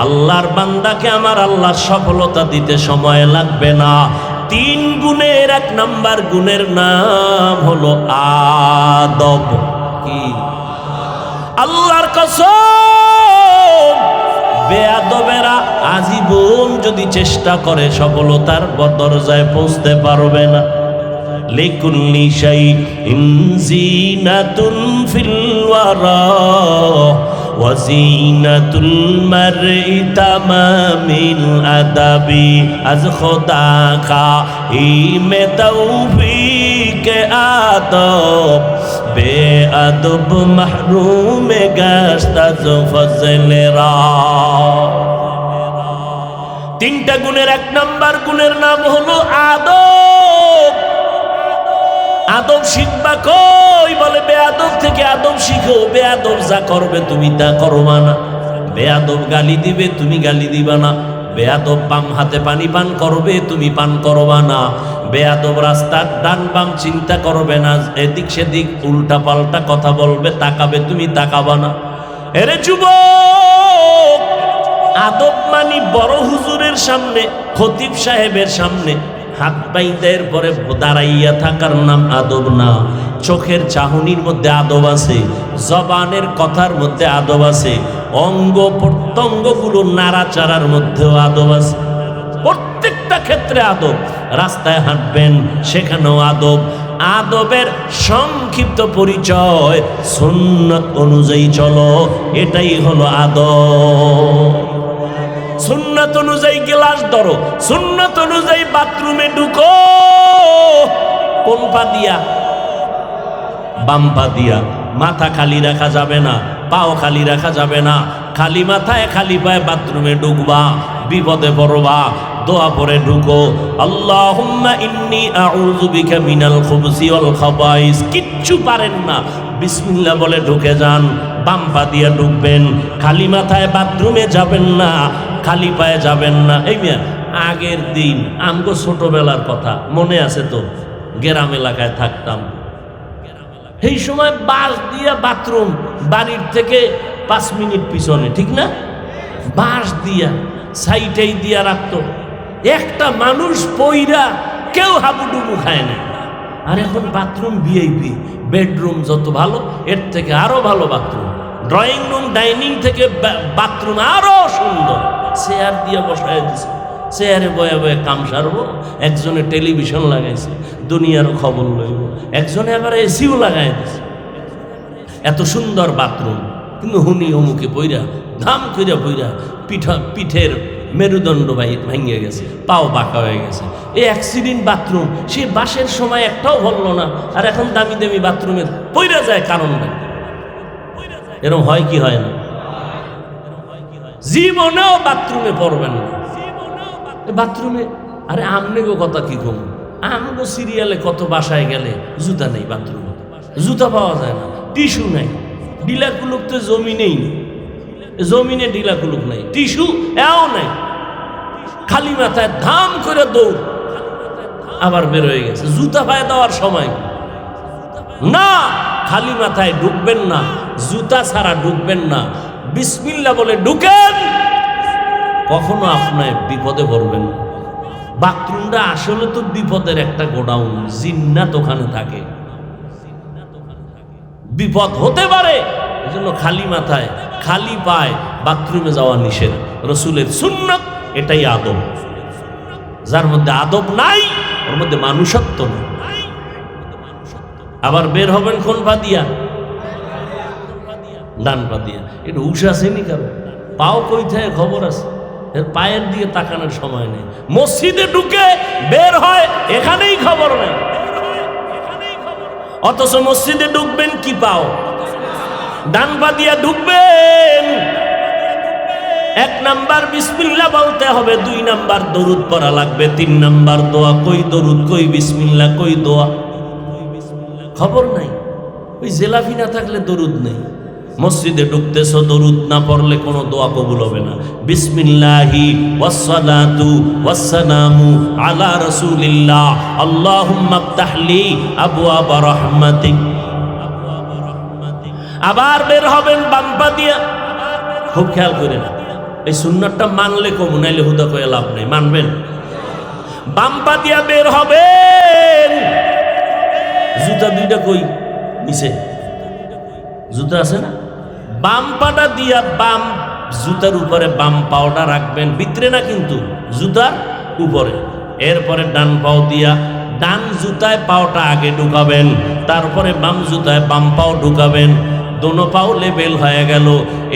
আল্লাহর বান্দাকে আমার আল্লাহ সফলতা দিতে সময় লাগবে না। 3 গুণের 1 নাম্বার গুণের নাম হলো আদব। কি? আল্লাহর কসম, বেয়াদবেরা আজীবন যদি চেষ্টা করে সফলতার দরজায় পৌঁছতে পারবে না। লিকুল্লি শাইইন জিনাতুন ফিল ওয়ারা ওয়া জিনাতুল মারই তামামিল আদাবি আজ খোদা খাইমে তৌফিক আদব বেআদব মাহরুম গাশত আজ ফজলেরা। 3টা গুণের 1 নাম্বার গুণের নাম হলো আদব। আদব শিখবা কই? বলে বেয়াদব থেকে আদব শিখো। বেয়াদব যা করবে তুমি তা করবা না। বেয়াদব গালি দিবে, তুমি গালি দিবা না। বেয়াদব বাম হাতে পানি পান করবে, তুমি পান করবা না। বেয়াদব রাস্তার ডান বাম চিন্তা করবে না, এদিক সেদিক উল্টা পাল্টা কথা বলবে, তাকাবে, তুমি তাকাবা না। এরে যুবক, আদব মানি বড় হুজুরের সামনে, খতিব সাহেবের সামনে হাত বাইদের পরে দাঁড়াইয়া থাকার নাম আদব না। চোখের চাহনির মধ্যে আদব আছে, জবানের কথার মধ্যে আদব আছে, অঙ্গ প্রত্যঙ্গগুলো নাড়াচাড়ার মধ্যেও আদব আছে। প্রত্যেকটা ক্ষেত্রে আদব। রাস্তায় হাঁটবেন, সেখানেও আদব। আদবের সংক্ষিপ্ত পরিচয় সুন্নাত অনুযায়ী চলো, এটাই হলো আদব। সুন্নাত অনুযায়ী গ্লাস ধরো, সুন্নাত অনুযায়ী বাথরুমে ঢুকো। কোন পা দিয়া? বাম পা দিয়া। মাথা খালি রাখা যাবে না, পাও খালি রাখা যাবে না। খালি মাথায় খালি পায়ে বাথরুমে ঢুকবা, বিপদে পড়বা। দোয়া পরে ঢুকো, আল্লাহুম্মা ইন্নী আউযু বিকা মিনাল খুবসি ওয়াল খাবাইস। কিচ্ছু পারেন না, বিসমিল্লাহ বলে ঢুকে যান। বাম পা দিয়ে ঢুকবেন, খালি মাথায় বাথরুমে যাবেন না, খালি পায়ে যাবেন না। এই মিয়া, আগের দিন আমগো ছোটবেলার কথা মনে আছে তো? গ্রাম এলাকায় থাকতাম, এই সময় বাঁশ দিয়া বাথরুম, বাড়ির থেকে 5 মিনিট পিছনে, ঠিক না? বাঁশ দিয়া সাইটাই দিয়া রাখতো। একটা মানুষ পইরা কেউ হাবুডুবু খায় না। আর এখন বাথরুম ভিআইপি, বেডরুম যত ভালো, এর থেকে আরো ভালো বাথরুম। ড্রয়িং রুম, ডাইনিং থেকে বাথরুম আরো সুন্দর। চেয়ার দিয়ে বসায় দিছে, চেয়ারে বয়ে বয়ে কাম সারবো। একজনে টেলিভিশন লাগাইছে, দুনিয়ার খবর লইব। একজনে আবার এসিও লাগাই দিছে। এত সুন্দর বাথরুম, কিন্তু হুনি অমুকে পইরা ধাম কইরা পইরা পিঠের মেরুদণ্ড ভেঙে গেছে, পাও বাঁকা হয়ে গেছে। এই অ্যাক্সিডেন্ট বাথরুম, সে বাসের সময় একটাও বললো না, আর এখন দামি দামি বাথরুমে পইরা যায় কারণ নাই। এরকম হয় কি হয় না? জীবনেও বাথরুমে পড়বেন না। বাথরুমে, আরে আমনেগো কথা কি কম, আমগো সিরিয়ালে কত বাসায় গেলে জুতা নেই, বাথরুমে জুতা পাওয়া যায় না, টিস্যু নাই। ডিলা কুলুক তো জমিনেই নেই, জমিনে ডিলা কুলুক নাই, টিস্যু এও নাই। খালি মাথায় ধাম করে দৌড়, আবার বের হয়ে গেছে। জুতা পায়ে দেওয়ার সময় না, খালি মাথায় ঢুকবেন না, জুতা ছাড়া ঢুকবেন না। বিসমিল্লাহ বলে ঢুকেন, কখনো আপনার বিপদে পড়বেন। বাথরুমটা আসলে তো বিপদের একটা গোডাউন, জিন্নাত ওখানে থাকে, বিপদ হতে পারে। এই জন্য খালি মাথায় খালি পায়ে বাথরুমে যাওয়া নিষেধ, রসুলের সুন্নাত। এটাই আদব। যার মধ্যে আদব নাই ওর মধ্যে মানুষত্ব নেই। আবার বের হবেন কোন পা দিয়া? ডান পা দিয়া। এটা হুশ আসেনি কারো? পাও কই থাকে খবর আছে? এর পায়ের দিয়ে তাকানোর সময় নেই। মসজিদে ঢুকে বের হয় এখানেই খবর নেই, অথচ মসজিদে ঢুকবেন কি পাও? ডান পা দিয়া ঢুকবেন। 1 নাম্বার বিসমিল্লাহ বলতে হবে, 2 নাম্বার দরুদ পড়া লাগবে, 3 নাম্বার দোয়া। কই দরুদ, কই বিসমিল্লাহ, কই দোয়া? খবর নাই। ওই জেলাফি না থাকলে দরুদ নেই। মসজিদে ঢুকতেছো, দরুদ না পড়লে কোনো দোয়া কবুল হবে না। বিসমিল্লাহি ওয়াসসালাতু ওয়াসসালামু আলা রাসূলিল্লাহ আল্লাহুম্মা ইফতাহলি আবওয়াব রাহমাতিক। আবার বের হবেন বাম পা দিয়া। খুব খেয়াল করেন, এই সুন্নাতটা মানলে কম, নাইলে হুদা কয়ে লাভ নেই। মানবেন? বাম পা দিয়া বের হবেন। জুতা 2টা কই? নিচে জুতা আছে না? বাম পাটা দিয়া বাম জুতার উপরে বাম পাওটা রাখবেন, ভিতরে না কিন্তু, জুতার উপরে। এরপরে ডান পাও দিয়া ডান জুতায় পাওটা আগে ঢুকাবেন, তারপরে বাম জুতায় বাম পাও ঢুকাবেন। দোনো পাও লেবেল হয়ে গেল।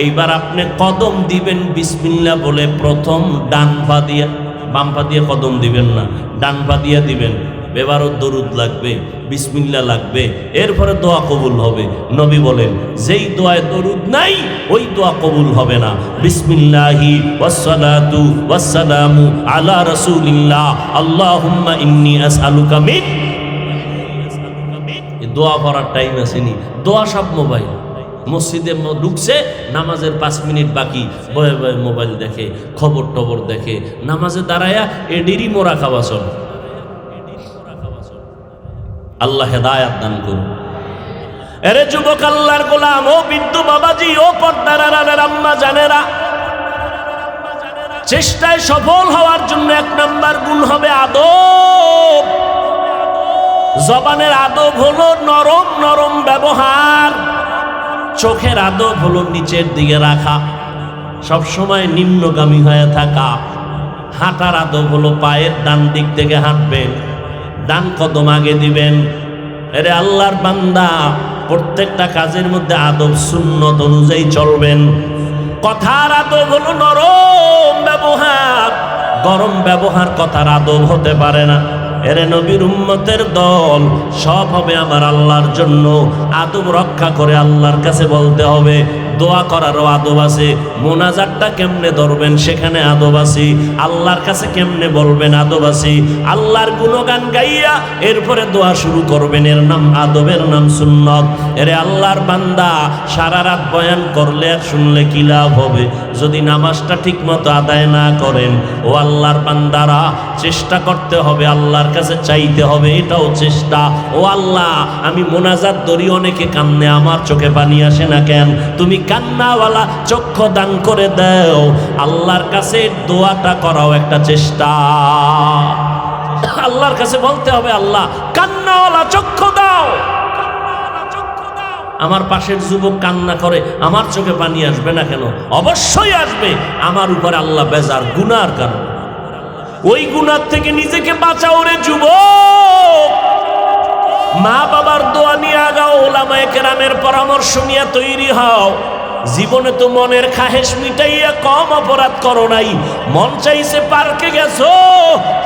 এইবার আপনি কদম দিবেন বিসমিল্লাহ বলে, প্রথম ডান পা দিয়া, বাম পা দিয়ে কদম দিবেন না, ডান পা দিয়া দিবেন। এবারও দরুদ লাগবে, বিসমিল্লাহ লাগবে, এরপরে দোয়া কবুল হবে। নবী বলেন যেই দোয়ায় দরুদ নাই ওই দোয়া কবুল হবে না। বিসমিল্লাহি ওয়াসসালাতু ওয়াসসালামু আলা রাসূলিল্লাহ আল্লাহুম্মা ইন্নী আসআলুকা মিন। দোয়া পড়ার টাইম আসেনি, দোয়া সব মোবাইল। মসজিদে ঢুকছে, নামাজের 5 মিনিট বাকি, বয়ে বয়ে মোবাইল দেখে, খবর টবর দেখে, নামাজে দাঁড়ায়া এডিরই মোরা খাওয়া চল। আল্লাহ হেদায়াত দান করুন। এরে যুবক আল্লাহর গোলাম, ও বৃদ্ধ বাবাজি, ও পর্দার আড়ালের আম্মা জানেরা, চেষ্টায় সফল হওয়ার জন্য 1 নাম্বার গুণ হবে আদব। জবানের আদব হলো নরম নরম ব্যবহার, চোখের আদব হলো নিচের দিকে রাখা, সবসময় নিম্নগামী হয়ে থাকা। হাঁটার আদব হলো পায়ের ডান দিক থেকে হাঁটবেন, ডান কদম আগে দিবেন। এরে আল্লাহর বান্দা, প্রত্যেকটা কাজের মধ্যে আদব সুন্নত অনুযায়ী চলবেন। কথার আদব হলো নরম ব্যবহার, গরম ব্যবহার কথার আদব হতে পারে না। এরে নবীর উম্মতের দল, সব হবে আমার আল্লাহর জন্য। আদব রক্ষা করে আল্লাহর কাছে বলতে হবে। দোয়া করারও আদব আছে, মোনাজাতটা কেমনে ধরবেন সেখানে আদব আছে, আল্লাহর কাছে কেমনে বলবেন আদব আছে। আল্লাহর গুণগান গাইয়া এরপরে দোয়া শুরু করবেন, এর নাম আদবের নাম সুন্নত। এরে আল্লাহর বান্দা, সারা রাত বয়ান করলে আর শুনলে কি লাভ হবে যদি নামাজটা ঠিক মতো আদায় না করেন? ও আল্লাহর বান্দারা, চেষ্টা করতে হবে, আল্লাহর কাছে চাইতে হবে, এটাও চেষ্টা। ও আল্লাহ, আমি মোনাজাত ধরি, অনেকে কান্নে, আমার চোখে পানি আসে না কেন? তুমি কান্নাওয়ালা চক্ষু দান করে দাও। আল্লাহর কাছে দোয়াটা করাও একটা চেষ্টা। আল্লাহর কাছে বলতে হবে, আল্লাহ কান্নাওয়ালা চক্ষু দাও। আমার পাশের যুবক কান্না করে, আমার চোখে পানি আসবে না কেন? অবশ্যই আসবে। আমার উপরে আল্লাহ বেজার, গুনার কারণ। ওই গুনার থেকে নিজেকে বাঁচাও রে যুবক। মা বাবার দোয়া নিয়ে আগাও, ওলামায়ে কেরামের পরামর্শ নিয়ে তৈরি হও। জীবনে তো মনের খাহেশ মিটাইয়া কম অপরাধ করো নাই। মন চাইছে, পার্কে গেছো,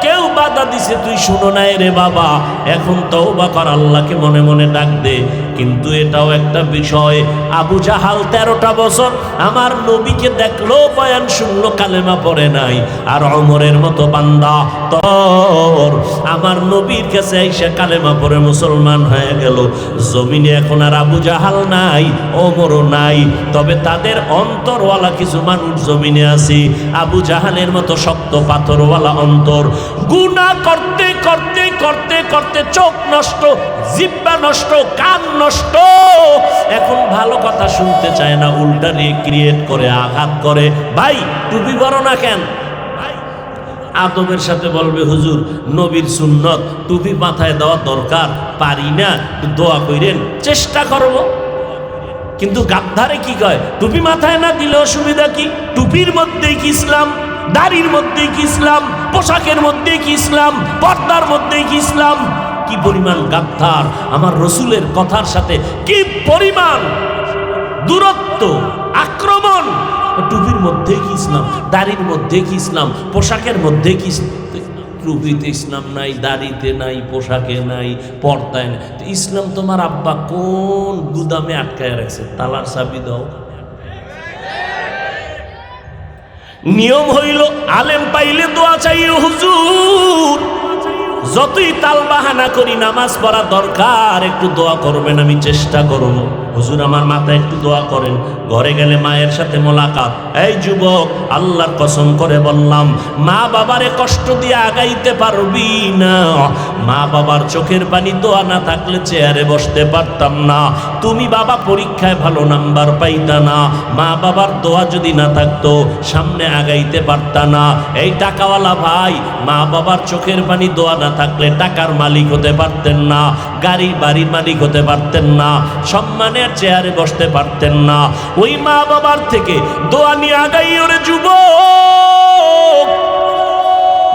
কেউ বাধা দিছে, তুই শুনো নাই রে বাবা, এখন তওবা কর, আল্লাহকে মনে মনে ডাক দে। কিন্তু এটাও একটা বিষয়, আবু জাহাল 13টা বছর আমার নবীকে দেখলো, বয়ান শুনলো, কালেমা পড়ে নাই। আর ওমরের মতো বান্দা তোর আমার নবীর কাছে আইসা কালেমা পড়ে মুসলমান হয়ে গেল। জমিনে এখন আর আবু জাহাল নাই, ওমরও নাই, তবে তাদের অন্তরওয়ালা কিছু মানুষ জমিনে আছে। আবু জাহালের মতো শক্ত পাথরওয়ালা অন্তর। গুনাহ করতে করতে করতে করতে চোখ নষ্ট, জিহ্বা নষ্ট, কান নষ্ট। এখন ভালো কথা শুনতে চায় না, উল্টা রিক্রিয়েট করে, আঘাত করে। ভাই টুপি পরো না কেন? আদবের সাথে বলবে, হুজুর নবীর সুন্নত, টুপি মাথায় দেওয়া দরকার, পারি না, দোয়া কইরেন, চেষ্টা করব। কিন্তু গাদ্দারে কি কয়, টুপি মাথায় না দিলে অসুবিধা কি? টুপির মধ্যেই কি ইসলাম? দাড়ির মধ্যে কি ইসলাম, পোশাকের মধ্যে কি ইসলাম, পর্দার মধ্যে কি ইসলাম? কি পরিমাণ গাদ্দার! আমার রসুলের কথার সাথে কি পরিমাণ দূরত্ব, আক্রমণ! টুপির মধ্যে কি ইসলাম, দাড়ির মধ্যে কি ইসলাম, পোশাকের মধ্যে কি ইসলাম? টুপিতে ইসলাম নাই, দাড়িতে নাই, পোশাকে নাই, পর্দায় নাই। তো ইসলাম তোমার আব্বা কোন গুদামে আটকায় রাখছে? তালার চাবি দাও। নিয়ম হইল আলেম পাইলে দোয়া চাইও হুজুর। যতই তাল বাহানা করি নামাজ পড়া দরকার, একটু দোয়া করবেন, আমি চেষ্টা করব। হুজুর আমার মাথায় একটু দোয়া করেন। ঘরে গেলে মায়ের সাথে মোলাকাত। এই যুবক, আল্লাহর কসম করে বললাম, মা বাবারে কষ্ট দিয়ে আগাইতে পারবি না। মা বাবার চোখের পানি দোয়া না থাকলে চেয়ারে বসতে পারতাম না। তুমি বাবা পরীক্ষায় ভালো নাম্বার পাইতা না। মা বাবার দোয়া যদি না থাকতো সামনে আগাইতে পারতা না। এই টাকাওয়ালা ভাই, মা বাবার চোখের পানি দোয়া না থাকলে টাকার মালিক হতে পারতেন না, গাড়ি বাড়ির মালিক হতে পারতেন না, সম্মানের চেয়ারে বসতে পারতেন না। ওই মা বাবার থেকে দোয়া নিয়ে আগাইও রে যুবক।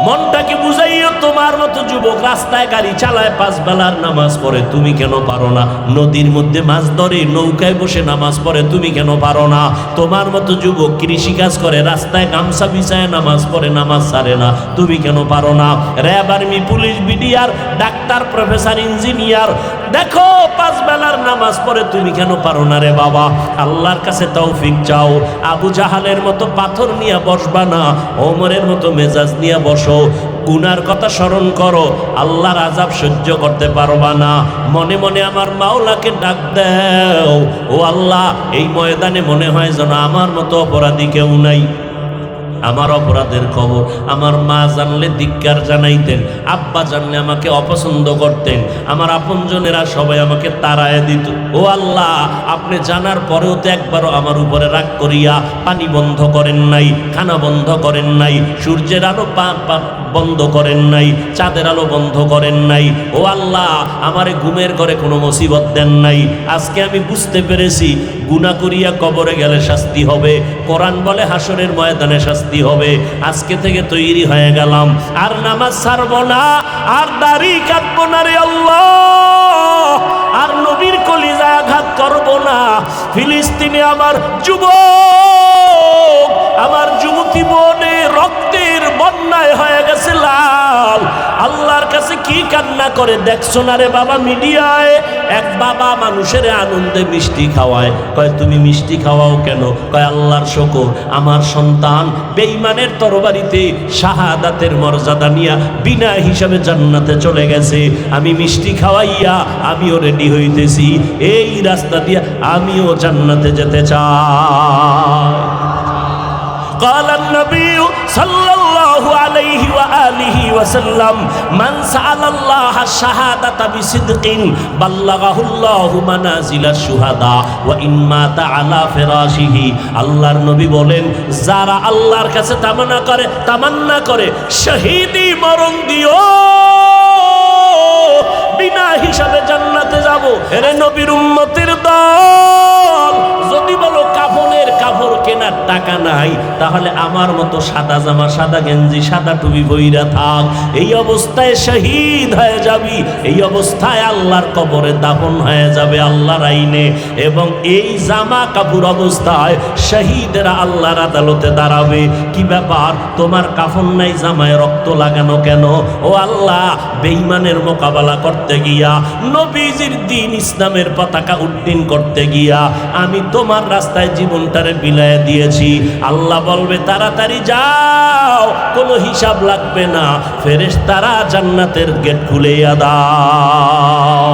মনটাকে বুঝাইও। তোমার মতো যুবক রাস্তায় গাড়ি চালায়, 5 বেলার নামাজ পড়ে, তুমি কেন পারো না? নদীর মধ্যে মাছ ধরে, নৌকায় বসে নামাজ পড়ে, তুমি কেন পারো না? তোমার মতো যুবক কৃষিকাজ করে, রাস্তায় গামছা বিছায় নামাজ পড়ে, নামাজ ছাড়ে না, তুমি কেন পারো না? RAB, army, police, BDR, doctor, professor, engineer, দেখো 5 বেলার নামাজ পড়ে, তুমি কেন পারো না রে বাবা? আল্লাহর কাছে তৌফিক চাও। আবু জাহালের মতো পাথর নিয়ে বসবা না, ওমরের মতো মেজাজ নিয়ে বসো। গুনার কথা স্মরণ করো, আল্লাহর আযাব সহ্য করতে পারবা না। মনে মনে আমার মাওলাকে ডাক দাও, ও আল্লাহ, এই ময়দানে মনে হয় যেন আমার মতো অপরাধী কেউ নাই। আমার অপরাধের খবর আমার মা জানলে ধিক্কার জানাইতেন, আব্বা জানলে আমাকে অপছন্দ করতেন, আমার আপনজনেরা সবাই আমাকে তাড়ায় দিত। ও আল্লাহ, আপনি জানার পরেও তো একবারও আমার উপরে রাগ করিয়া পানি বন্ধ করেন নাই, খানা বন্ধ করেন নাই, সূর্যের আলো বন্ধ করেন নাই, চাঁদের আলো বন্ধ করেন নাই। ও আল্লাহ, আমারে ঘুমের ঘরে কোনো মুসিবত দেন নাই। আজকে আমি বুঝতে পেরেছি, গুনাহ করিয়া কবরে গেলে শাস্তি হবে, কোরআন বলে হাসরের ময়দানে শাস্তি হবে। আজকে থেকে তৈরি হয়ে গেলাম, আর নামাজ ছাড়বো না, আর দাড়ি কাটবো না রে আল্লাহ, আর নবীর কলিজায় আঘাত করবো না। ফিলিস্তিনে আমার যুবক, আমার যুবতী বোনে রক্তের বন্যায় হয়ে গেছে লাল। আল্লাহর কাছে কি কান্না করে দেখছো না রে বাবা? মিডিয়ায় এক বাবা মানুষের আনন্দে মিষ্টি খাওয়ায়, কয় তুমি মিষ্টি খাওয়াও কেন? কয় আল্লাহর শুকর, আমার সন্তান বেঈমানের তরবারিতে শাহাদাতের মর্যাদা নিয়া বিনা হিসাবে জান্নাতে চলে গেছে। আমি মিষ্টি খাওয়াইয়া আমিও রেডি হইতেছি, এই রাস্তা দিয়া আমিও জান্নাতে যেতে চাই। قال النبي صلى الله عليه وآله وسلم من سأل الله الشهادة بصدق بلغه الله منازل الشهداء وإن مات على فراشه। আল্লাহর নবী বলেন, যারা আল্লাহর কাছে তামান্না করে শহীদি মরণ দিও, বিনা হিসাবে জান্নাতে যাব। এরে নবীর উম্মতের দল, যদি বলো কাফনের কাপড় কেনার টাকা নাই, তাহলে আমার মতো সাদা জামা, সাদা গেঞ্জি, সাদা টুপি পইরা থাক। এই অবস্থায় শহীদ হয়ে যাবি, এই অবস্থায় আল্লাহর কবরে দাফন হয়ে যাবে আল্লাহর আইনে। এবং এই জামা কাপড় অবস্থায় শহীদেরা আল্লাহর আদালতে দাঁড়াবে। কি ব্যাপার, তোমার কাফন নাই, জামায় রক্ত লাগানো কেন? ও আল্লাহ, বেঈমানের মোকাবেলা করতে গিয়া, নবীজির দ্বীন ইসলামের পতাকা উড্ডীন করতে গিয়া আমি তোমার রাস্তায় জীবনটারে বিলায় দিয়েছি। আল্লাহ বলবে, তাড়াতাড়ি যাও, কোনো হিসাব লাগবে না, ফেরেশতারা জান্নাতের গেট খুলে দাও।